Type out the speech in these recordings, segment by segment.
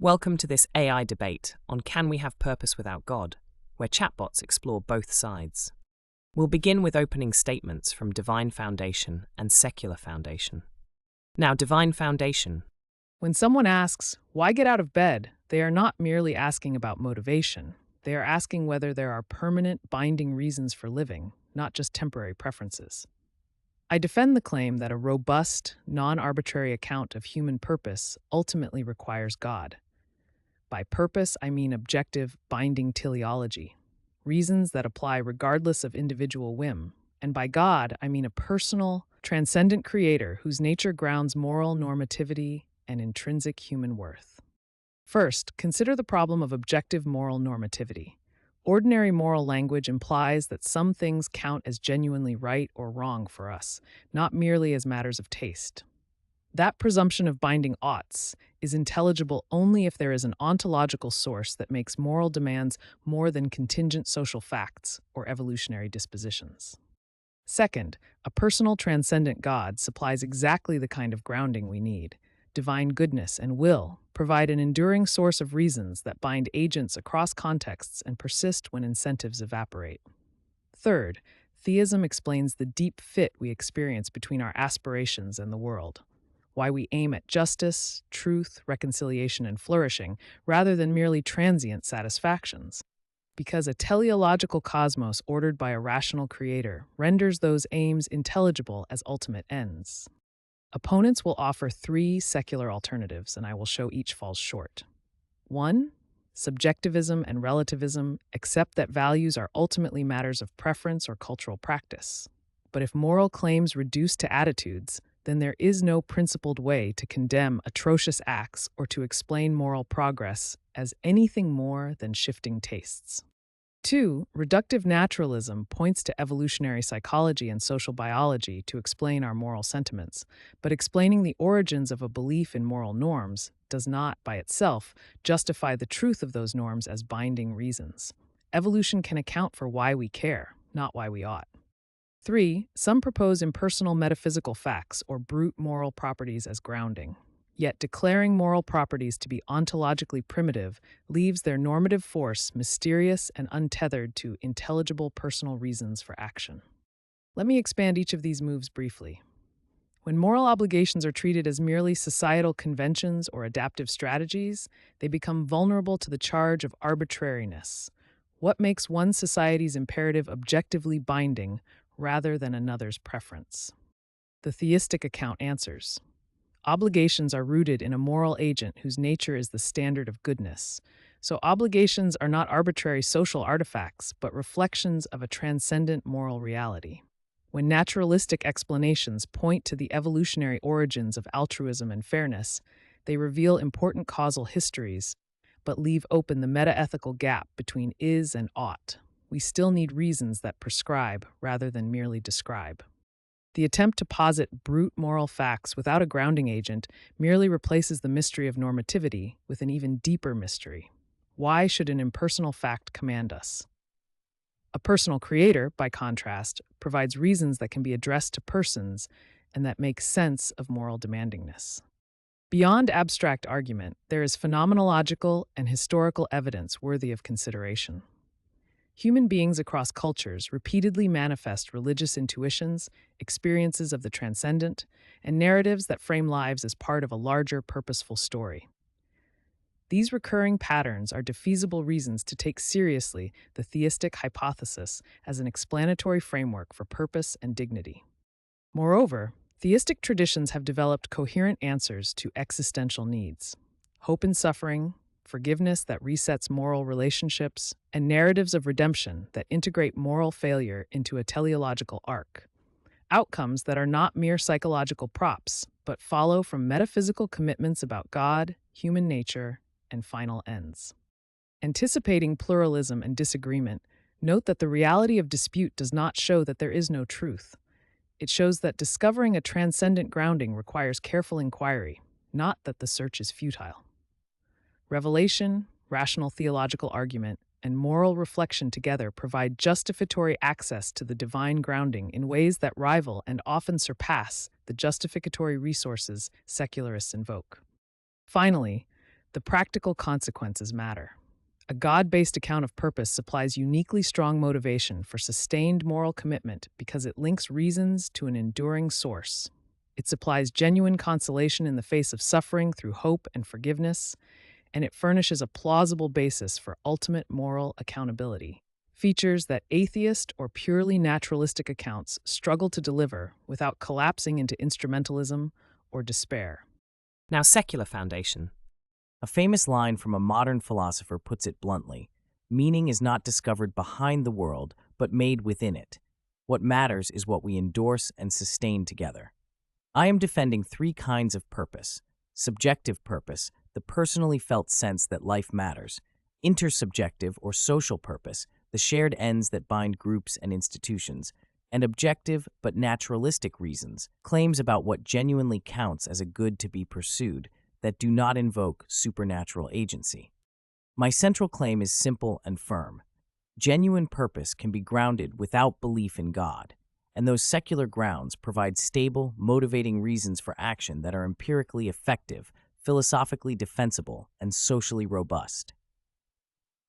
Welcome to this AI debate on Can We Have Purpose Without God, where chatbots explore both sides. We'll begin with opening statements from Divine Foundation and Secular Foundation. Now, Divine Foundation. When someone asks, why get out of bed, they are not merely asking about motivation. They are asking whether there are permanent, binding reasons for living, not just temporary preferences. I defend the claim that a robust, non-arbitrary account of human purpose ultimately requires God. By purpose, I mean objective, binding teleology, reasons that apply regardless of individual whim. And by God, I mean a personal, transcendent creator whose nature grounds moral normativity and intrinsic human worth. First, consider the problem of objective moral normativity. Ordinary moral language implies that some things count as genuinely right or wrong for us, not merely as matters of taste. That presumption of binding oughts is intelligible only if there is an ontological source that makes moral demands more than contingent social facts or evolutionary dispositions. Second, a personal transcendent God supplies exactly the kind of grounding we need. Divine goodness and will provide an enduring source of reasons that bind agents across contexts and persist when incentives evaporate. Third, theism explains the deep fit we experience between our aspirations and the world, why we aim at justice, truth, reconciliation, and flourishing, rather than merely transient satisfactions. Because a teleological cosmos ordered by a rational creator renders those aims intelligible as ultimate ends. Opponents will offer three secular alternatives, and I will show each falls short. 1. Subjectivism and relativism accept that values are ultimately matters of preference or cultural practice. But if moral claims reduce to attitudes, then there is no principled way to condemn atrocious acts or to explain moral progress as anything more than shifting tastes. 2. Reductive naturalism points to evolutionary psychology and social biology to explain our moral sentiments, but explaining the origins of a belief in moral norms does not, by itself, justify the truth of those norms as binding reasons. Evolution can account for why we care, not why we ought. 3. Some propose impersonal metaphysical facts or brute moral properties as grounding. Yet declaring moral properties to be ontologically primitive leaves their normative force mysterious and untethered to intelligible personal reasons for action. Let me expand each of these moves briefly. When moral obligations are treated as merely societal conventions or adaptive strategies, they become vulnerable to the charge of arbitrariness. What makes one society's imperative objectively binding rather than another's preference? The theistic account answers. Obligations are rooted in a moral agent whose nature is the standard of goodness. So obligations are not arbitrary social artifacts, but reflections of a transcendent moral reality. When naturalistic explanations point to the evolutionary origins of altruism and fairness, they reveal important causal histories, but leave open the meta-ethical gap between is and ought. We still need reasons that prescribe rather than merely describe. The attempt to posit brute moral facts without a grounding agent merely replaces the mystery of normativity with an even deeper mystery. Why should an impersonal fact command us? A personal creator, by contrast, provides reasons that can be addressed to persons and that make sense of moral demandingness. Beyond abstract argument, there is phenomenological and historical evidence worthy of consideration. Human beings across cultures repeatedly manifest religious intuitions, experiences of the transcendent, and narratives that frame lives as part of a larger, purposeful story. These recurring patterns are defeasible reasons to take seriously the theistic hypothesis as an explanatory framework for purpose and dignity. Moreover, theistic traditions have developed coherent answers to existential needs: hope in suffering, forgiveness that resets moral relationships, and narratives of redemption that integrate moral failure into a teleological arc. Outcomes that are not mere psychological props, but follow from metaphysical commitments about God, human nature, and final ends. Anticipating pluralism and disagreement, note that the reality of dispute does not show that there is no truth. It shows that discovering a transcendent grounding requires careful inquiry, not that the search is futile. Revelation, rational theological argument, and moral reflection together provide justificatory access to the divine grounding in ways that rival and often surpass the justificatory resources secularists invoke. Finally, The practical consequences matter. A God-based account of purpose supplies uniquely strong motivation for sustained moral commitment because it links reasons to an enduring source. It supplies genuine consolation in the face of suffering through hope and forgiveness, and it furnishes a plausible basis for ultimate moral accountability. Features that atheist or purely naturalistic accounts struggle to deliver without collapsing into instrumentalism or despair. Now, secular foundation. A famous line from a modern philosopher puts it bluntly: meaning is not discovered behind the world, but made within it. What matters is what we endorse and sustain together. I am defending three kinds of purpose: subjective purpose, the personally felt sense that life matters; intersubjective or social purpose, the shared ends that bind groups and institutions; and objective but naturalistic reasons, claims about what genuinely counts as a good to be pursued, that do not invoke supernatural agency. My central claim is simple and firm. Genuine purpose can be grounded without belief in God, and those secular grounds provide stable, motivating reasons for action that are empirically effective, philosophically defensible, and socially robust.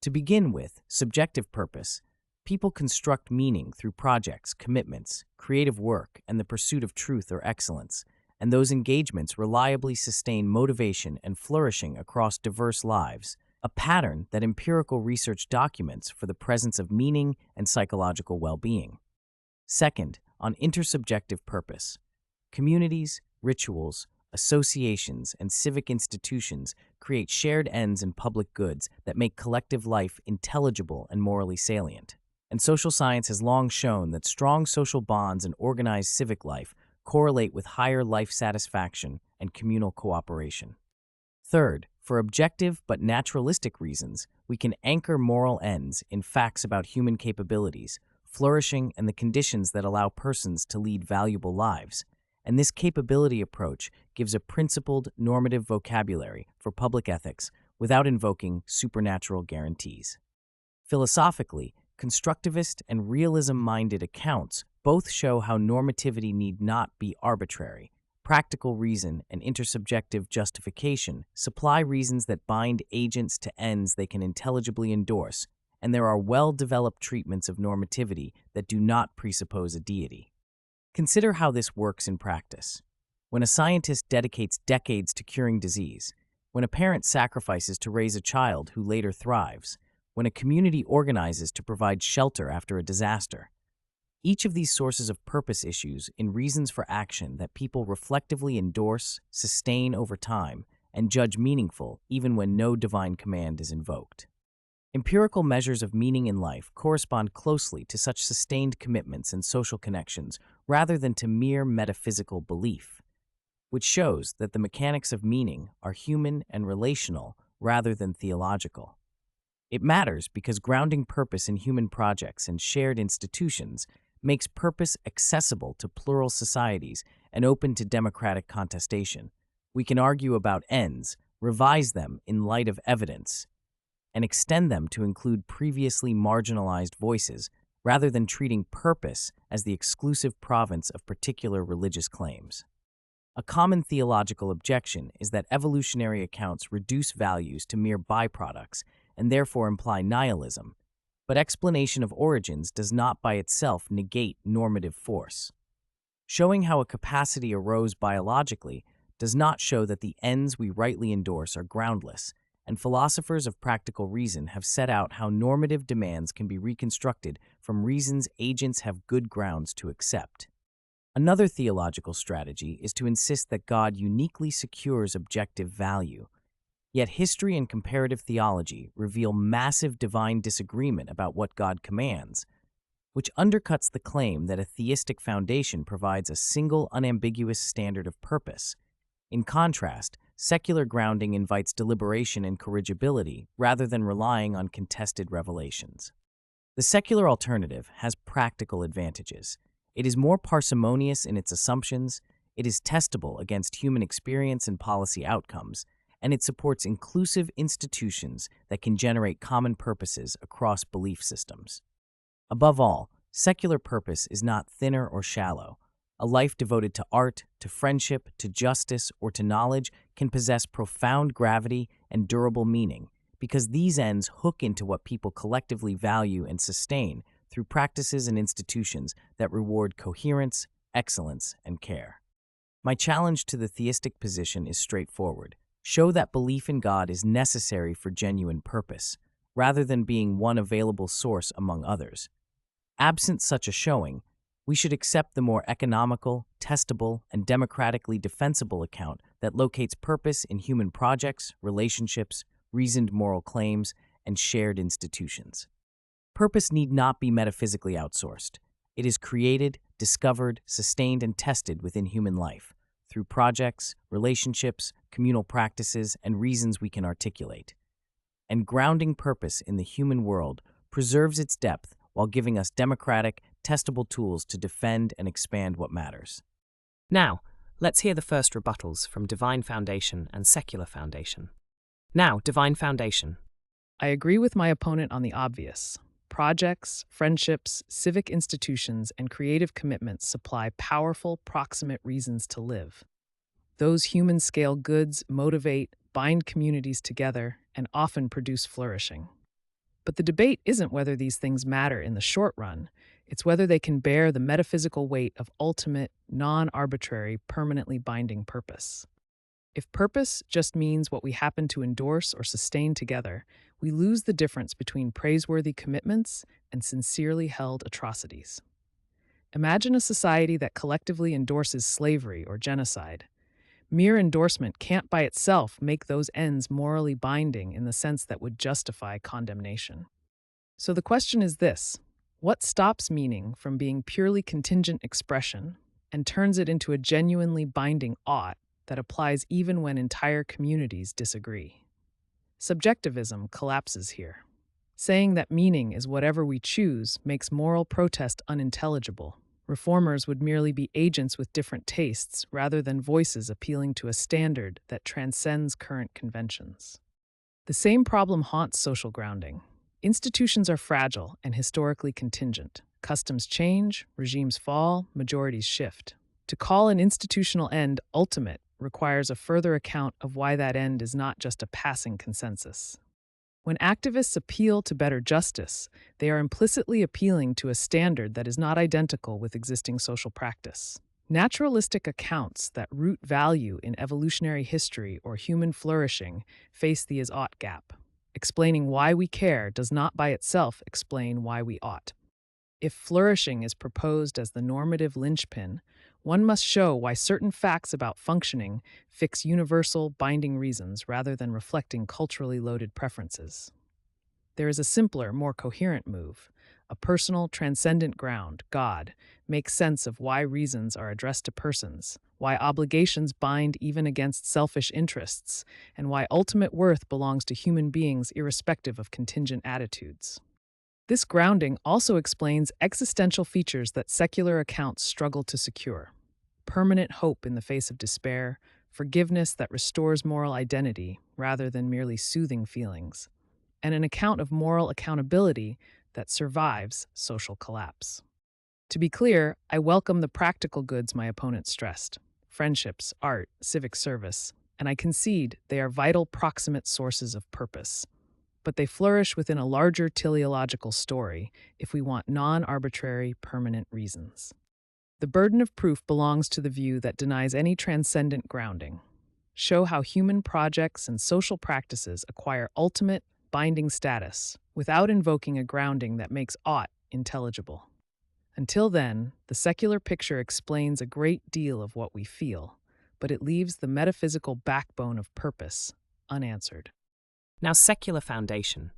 To begin with, subjective purpose. People construct meaning through projects, commitments, creative work, and the pursuit of truth or excellence, and those engagements reliably sustain motivation and flourishing across diverse lives, a pattern that empirical research documents for the presence of meaning and psychological well-being. Second, on intersubjective purpose. Communities, rituals, associations, and civic institutions create shared ends and public goods that make collective life intelligible and morally salient. And social science has long shown that strong social bonds and organized civic life correlate with higher life satisfaction and communal cooperation. Third, for objective but naturalistic reasons, we can anchor moral ends in facts about human capabilities, flourishing, and the conditions that allow persons to lead valuable lives. And this capability approach gives a principled, normative vocabulary for public ethics without invoking supernatural guarantees. Philosophically, constructivist and realism-minded accounts both show how normativity need not be arbitrary. Practical reason and intersubjective justification supply reasons that bind agents to ends they can intelligibly endorse, and there are well-developed treatments of normativity that do not presuppose a deity. Consider how this works in practice. When a scientist dedicates decades to curing disease, when a parent sacrifices to raise a child who later thrives, when a community organizes to provide shelter after a disaster. Each of these sources of purpose issues in reasons for action that people reflectively endorse, sustain over time, and judge meaningful even when no divine command is invoked. Empirical measures of meaning in life correspond closely to such sustained commitments and social connections rather than to mere metaphysical belief, which shows that the mechanics of meaning are human and relational rather than theological. It matters because grounding purpose in human projects and shared institutions makes purpose accessible to plural societies and open to democratic contestation. We can argue about ends, revise them in light of evidence, and extend them to include previously marginalized voices rather than treating purpose as the exclusive province of particular religious claims. A common theological objection is that evolutionary accounts reduce values to mere byproducts and therefore imply nihilism, but explanation of origins does not by itself negate normative force. Showing how a capacity arose biologically does not show that the ends we rightly endorse are groundless, and philosophers of practical reason have set out how normative demands can be reconstructed from reasons agents have good grounds to accept. Another theological strategy is to insist that God uniquely secures objective value. Yet history and comparative theology reveal massive divine disagreement about what God commands, which undercuts the claim that a theistic foundation provides a single unambiguous standard of purpose. In contrast, secular grounding invites deliberation and corrigibility rather than relying on contested revelations. The secular alternative has practical advantages. It is more parsimonious in its assumptions, it is testable against human experience and policy outcomes, and it supports inclusive institutions that can generate common purposes across belief systems. Above all, secular purpose is not thinner or shallow. A life devoted to art, to friendship, to justice, or to knowledge can possess profound gravity and durable meaning, because these ends hook into what people collectively value and sustain through practices and institutions that reward coherence, excellence, and care. My challenge to the theistic position is straightforward. Show that belief in God is necessary for genuine purpose, rather than being one available source among others. Absent such a showing, we should accept the more economical, testable, and democratically defensible account that locates purpose in human projects, relationships, reasoned moral claims, and shared institutions. Purpose need not be metaphysically outsourced. It is created, discovered, sustained, and tested within human life, through projects, relationships, communal practices, and reasons we can articulate. And grounding purpose in the human world preserves its depth while giving us democratic, testable tools to defend and expand what matters. Now, let's hear the first rebuttals from Divine Foundation and Secular Foundation. Now, Divine Foundation. I agree with my opponent on the obvious. Projects, friendships, civic institutions, and creative commitments supply powerful, proximate reasons to live. Those human-scale goods motivate, bind communities together, and often produce flourishing. But the debate isn't whether these things matter in the short run, it's whether they can bear the metaphysical weight of ultimate, non-arbitrary, permanently binding purpose. If purpose just means what we happen to endorse or sustain together, we lose the difference between praiseworthy commitments and sincerely held atrocities. Imagine a society that collectively endorses slavery or genocide. Mere endorsement can't by itself make those ends morally binding in the sense that would justify condemnation. So the question is this: what stops meaning from being purely contingent expression and turns it into a genuinely binding ought that applies even when entire communities disagree? Subjectivism collapses here. Saying that meaning is whatever we choose makes moral protest unintelligible. Reformers would merely be agents with different tastes rather than voices appealing to a standard that transcends current conventions. The same problem haunts social grounding. Institutions are fragile and historically contingent. Customs change, regimes fall, majorities shift. To call an institutional end ultimate requires a further account of why that end is not just a passing consensus. When activists appeal to better justice, they are implicitly appealing to a standard that is not identical with existing social practice. Naturalistic accounts that root value in evolutionary history or human flourishing face the is-ought gap. Explaining why we care does not by itself explain why we ought. If flourishing is proposed as the normative linchpin, one must show why certain facts about functioning fix universal, binding reasons rather than reflecting culturally loaded preferences. There is a simpler, more coherent move. A personal, transcendent ground, God, makes sense of why reasons are addressed to persons, why obligations bind even against selfish interests, and why ultimate worth belongs to human beings irrespective of contingent attitudes. This grounding also explains existential features that secular accounts struggle to secure: permanent hope in the face of despair, forgiveness that restores moral identity rather than merely soothing feelings, and an account of moral accountability that survives social collapse. To be clear, I welcome the practical goods my opponent stressed: friendships, art, civic service, and I concede they are vital proximate sources of purpose. But they flourish within a larger teleological story if we want non-arbitrary, permanent reasons. The burden of proof belongs to the view that denies any transcendent grounding. Show how human projects and social practices acquire ultimate, binding status without invoking a grounding that makes ought intelligible. Until then, the secular picture explains a great deal of what we feel, but it leaves the metaphysical backbone of purpose unanswered. Now, Secular Foundation.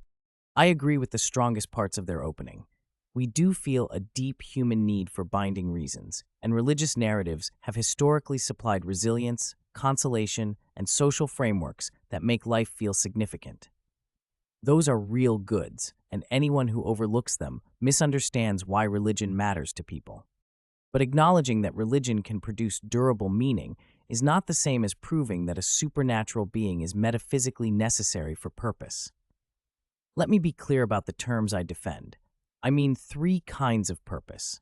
I agree with the strongest parts of their opening. We do feel a deep human need for binding reasons, and religious narratives have historically supplied resilience, consolation, and social frameworks that make life feel significant. Those are real goods, and anyone who overlooks them misunderstands why religion matters to people. But acknowledging that religion can produce durable meaning is not the same as proving that a supernatural being is metaphysically necessary for purpose. Let me be clear about the terms I defend. I mean 3 kinds of purpose: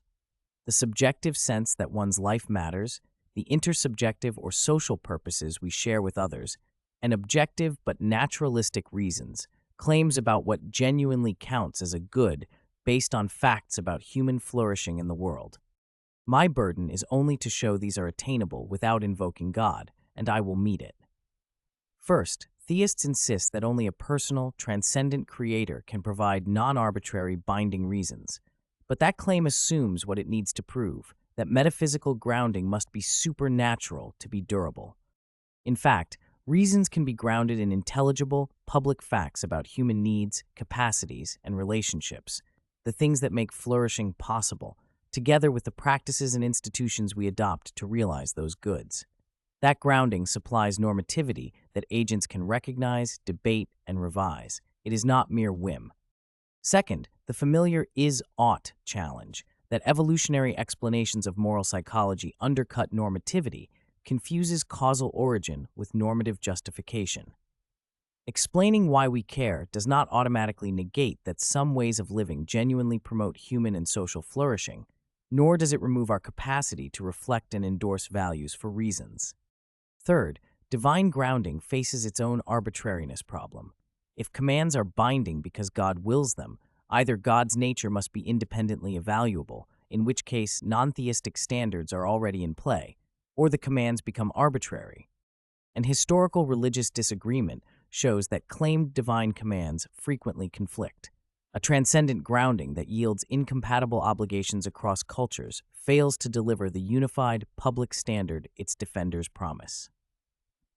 the subjective sense that one's life matters, the intersubjective or social purposes we share with others, and objective but naturalistic reasons, claims about what genuinely counts as a good based on facts about human flourishing in the world. My burden is only to show these are attainable without invoking God, and I will meet it. First, theists insist that only a personal, transcendent creator can provide non-arbitrary binding reasons. But that claim assumes what it needs to prove, that metaphysical grounding must be supernatural to be durable. In fact, reasons can be grounded in intelligible, public facts about human needs, capacities, and relationships, the things that make flourishing possible, together with the practices and institutions we adopt to realize those goods. That grounding supplies normativity that agents can recognize, debate, and revise. It is not mere whim. Second, the familiar is-ought challenge, that evolutionary explanations of moral psychology undercut normativity, confuses causal origin with normative justification. Explaining why we care does not automatically negate that some ways of living genuinely promote human and social flourishing, nor does it remove our capacity to reflect and endorse values for reasons. Third, divine grounding faces its own arbitrariness problem. If commands are binding because God wills them, either God's nature must be independently evaluable, in which case non-theistic standards are already in play, or the commands become arbitrary. And historical religious disagreement shows that claimed divine commands frequently conflict. A transcendent grounding that yields incompatible obligations across cultures fails to deliver the unified public standard its defenders promise.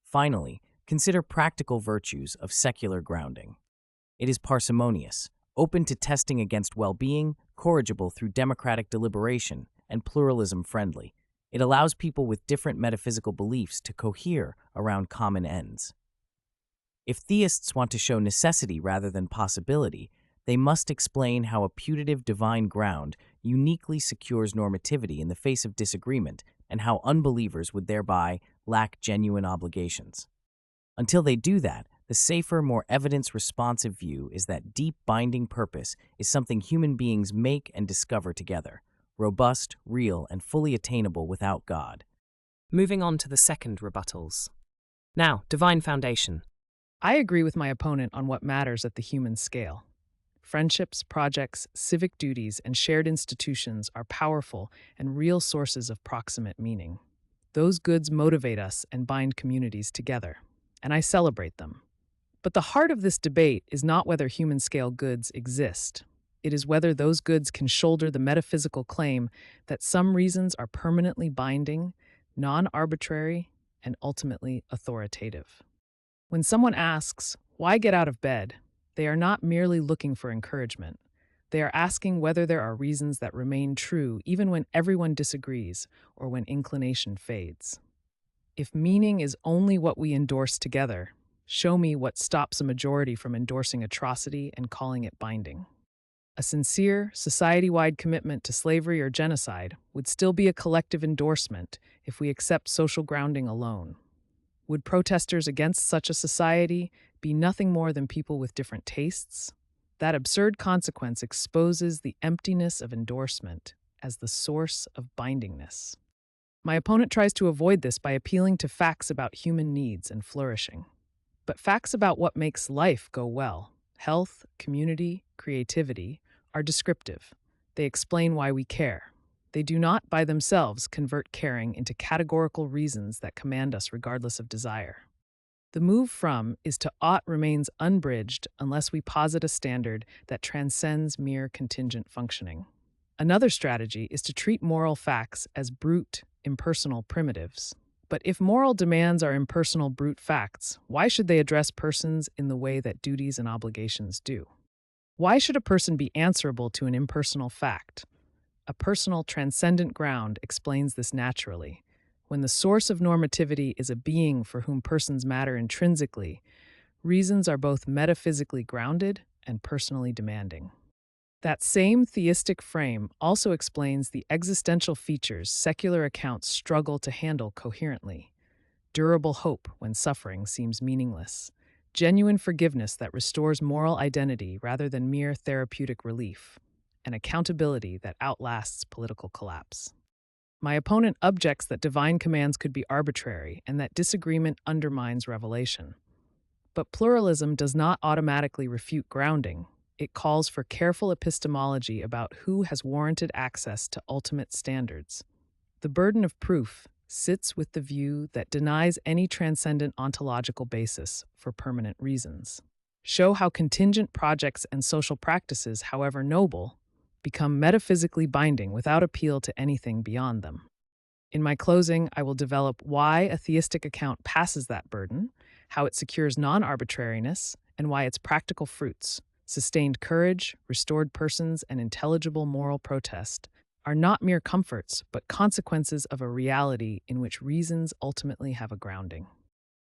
Finally, consider practical virtues of secular grounding. It is parsimonious, open to testing against well-being, corrigible through democratic deliberation, and pluralism-friendly. It allows people with different metaphysical beliefs to cohere around common ends. If theists want to show necessity rather than possibility, they must explain how a putative divine ground uniquely secures normativity in the face of disagreement, and how unbelievers would thereby lack genuine obligations. Until they do that, the safer, more evidence-responsive view is that deep binding purpose is something human beings make and discover together, robust, real, and fully attainable without God. Moving on to the second rebuttals. Now, divine foundation. I agree with my opponent on what matters at the human scale. Friendships, projects, civic duties, and shared institutions are powerful and real sources of proximate meaning. Those goods motivate us and bind communities together, and I celebrate them. But the heart of this debate is not whether human-scale goods exist. It is whether those goods can shoulder the metaphysical claim that some reasons are permanently binding, non-arbitrary, and ultimately authoritative. When someone asks, "Why get out of bed?" they are not merely looking for encouragement. They are asking whether there are reasons that remain true even when everyone disagrees or when inclination fades. If meaning is only what we endorse together, show me what stops a majority from endorsing atrocity and calling it binding. A sincere, society-wide commitment to slavery or genocide would still be a collective endorsement if we accept social grounding alone. Would protesters against such a society be nothing more than people with different tastes? That absurd consequence exposes the emptiness of endorsement as the source of bindingness. My opponent tries to avoid this by appealing to facts about human needs and flourishing. But facts about what makes life go well, health, community, creativity, are descriptive. They explain why we care. They do not, by themselves, convert caring into categorical reasons that command us regardless of desire. The move from is to ought remains unbridged unless we posit a standard that transcends mere contingent functioning. Another strategy is to treat moral facts as brute, impersonal primitives. But if moral demands are impersonal brute facts, why should they address persons in the way that duties and obligations do? Why should a person be answerable to an impersonal fact? A personal, transcendent ground explains this naturally. When the source of normativity is a being for whom persons matter intrinsically, reasons are both metaphysically grounded and personally demanding. That same theistic frame also explains the existential features secular accounts struggle to handle coherently. Durable hope when suffering seems meaningless. Genuine forgiveness that restores moral identity rather than mere therapeutic relief. and accountability that outlasts political collapse. My opponent objects that divine commands could be arbitrary and that disagreement undermines revelation. But pluralism does not automatically refute grounding. It calls for careful epistemology about who has warranted access to ultimate standards. The burden of proof sits with the view that denies any transcendent ontological basis for permanent reasons. Show how contingent projects and social practices, however noble, become metaphysically binding without appeal to anything beyond them. In my closing, I will develop why a theistic account passes that burden, how it secures non-arbitrariness, and why its practical fruits, sustained courage, restored persons, and intelligible moral protest, are not mere comforts, but consequences of a reality in which reasons ultimately have a grounding.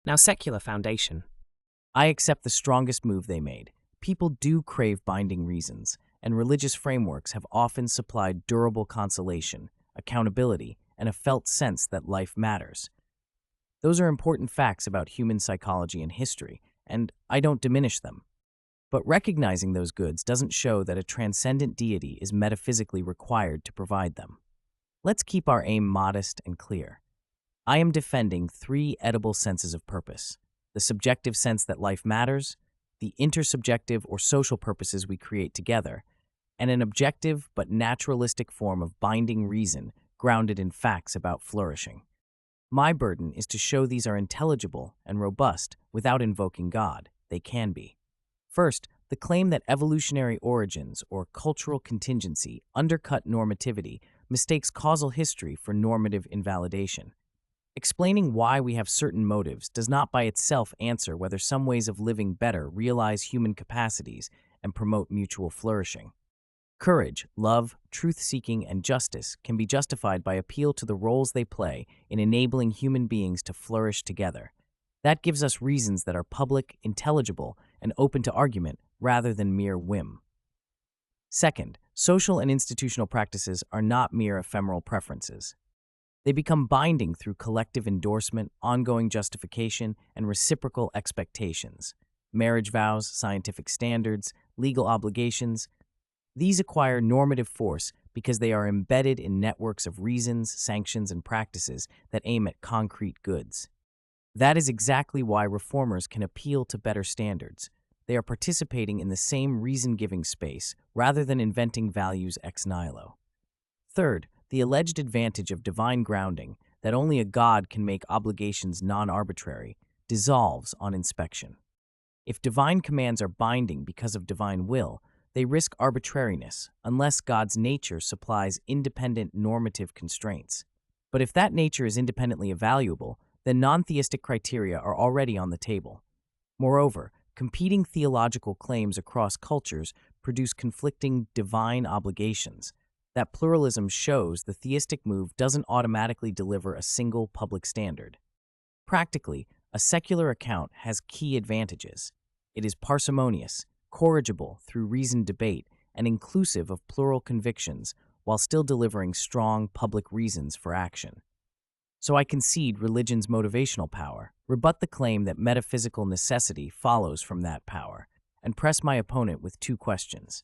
Now, secular foundation. I accept the strongest move they made. People do crave binding reasons, and religious frameworks have often supplied durable consolation, accountability, and a felt sense that life matters. Those are important facts about human psychology and history, and I don't diminish them. But recognizing those goods doesn't show that a transcendent deity is metaphysically required to provide them. Let's keep our aim modest and clear. I am defending three edible senses of purpose: the subjective sense that life matters, the intersubjective or social purposes we create together, and an objective but naturalistic form of binding reason grounded in facts about flourishing. My burden is to show these are intelligible and robust without invoking God. They can be. First, the claim that evolutionary origins or cultural contingency undercut normativity mistakes causal history for normative invalidation. Explaining why we have certain motives does not by itself answer whether some ways of living better realize human capacities and promote mutual flourishing. Courage, love, truth-seeking, and justice can be justified by appeal to the roles they play in enabling human beings to flourish together. That gives us reasons that are public, intelligible, and open to argument rather than mere whim. Second, social and institutional practices are not mere ephemeral preferences. They become binding through collective endorsement, ongoing justification, and reciprocal expectations. Marriage vows, scientific standards, legal obligations. These acquire normative force because they are embedded in networks of reasons, sanctions, and practices that aim at concrete goods. That is exactly why reformers can appeal to better standards. They are participating in the same reason-giving space rather than inventing values ex nihilo. Third, the alleged advantage of divine grounding, that only a god can make obligations non-arbitrary, dissolves on inspection. If divine commands are binding because of divine will, they risk arbitrariness unless God's nature supplies independent normative constraints. But if that nature is independently evaluable, then non-theistic criteria are already on the table. Moreover, competing theological claims across cultures produce conflicting divine obligations. That pluralism shows the theistic move doesn't automatically deliver a single public standard. Practically, a secular account has key advantages. It is parsimonious, corrigible through reasoned debate, and inclusive of plural convictions while still delivering strong public reasons for action. So I concede religion's motivational power, rebut the claim that metaphysical necessity follows from that power, and press my opponent with two questions.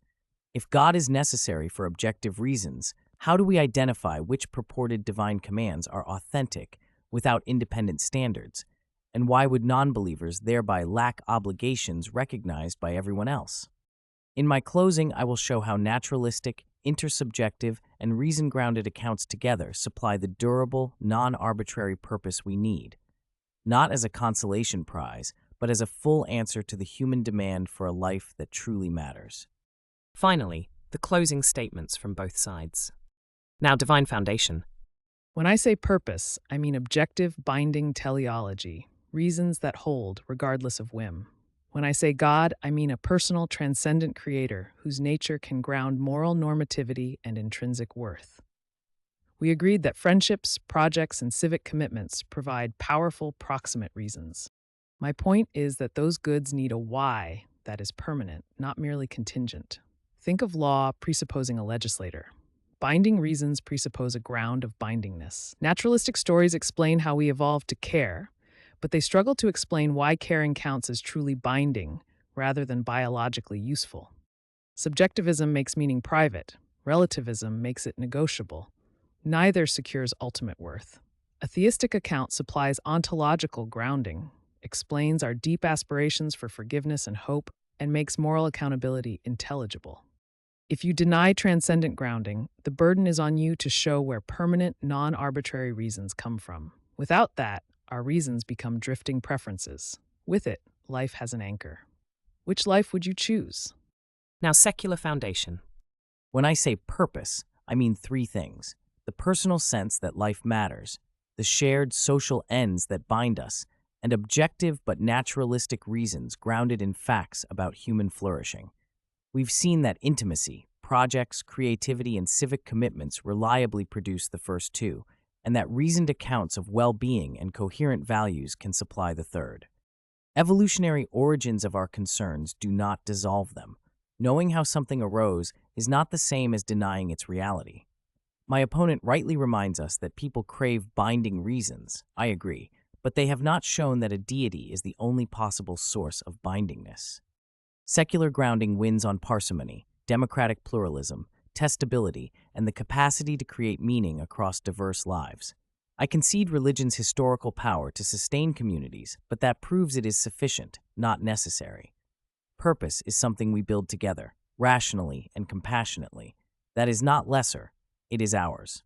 If God is necessary for objective reasons, how do we identify which purported divine commands are authentic without independent standards? And why would non-believers thereby lack obligations recognized by everyone else? In my closing, I will show how naturalistic, intersubjective, and reason-grounded accounts together supply the durable, non-arbitrary purpose we need, not as a consolation prize, but as a full answer to the human demand for a life that truly matters. Finally, the closing statements from both sides. Now, divine foundation. When I say purpose, I mean objective, binding teleology, reasons that hold regardless of whim. When I say God, I mean a personal, transcendent creator whose nature can ground moral normativity and intrinsic worth. We agreed that friendships, projects, and civic commitments provide powerful, proximate reasons. My point is that those goods need a why that is permanent, not merely contingent. Think of law presupposing a legislator. Binding reasons presuppose a ground of bindingness. Naturalistic stories explain how we evolved to care, but they struggle to explain why caring counts as truly binding rather than biologically useful. Subjectivism makes meaning private. Relativism makes it negotiable. Neither secures ultimate worth. A theistic account supplies ontological grounding, explains our deep aspirations for forgiveness and hope, and makes moral accountability intelligible. If you deny transcendent grounding, the burden is on you to show where permanent, non-arbitrary reasons come from. Without that, our reasons become drifting preferences. With it, life has an anchor. Which life would you choose? Now, secular foundation. When I say purpose, I mean three things: the personal sense that life matters, the shared social ends that bind us, and objective but naturalistic reasons grounded in facts about human flourishing. We've seen that intimacy, projects, creativity, and civic commitments reliably produce the first two, and that reasoned accounts of well-being and coherent values can supply the third. Evolutionary origins of our concerns do not dissolve them. Knowing how something arose is not the same as denying its reality. My opponent rightly reminds us that people crave binding reasons. I agree, but they have not shown that a deity is the only possible source of bindingness. Secular grounding wins on parsimony, democratic pluralism, testability, and the capacity to create meaning across diverse lives. I concede religion's historical power to sustain communities, but that proves it is sufficient, not necessary. Purpose is something we build together, rationally and compassionately. That is not lesser, it is ours.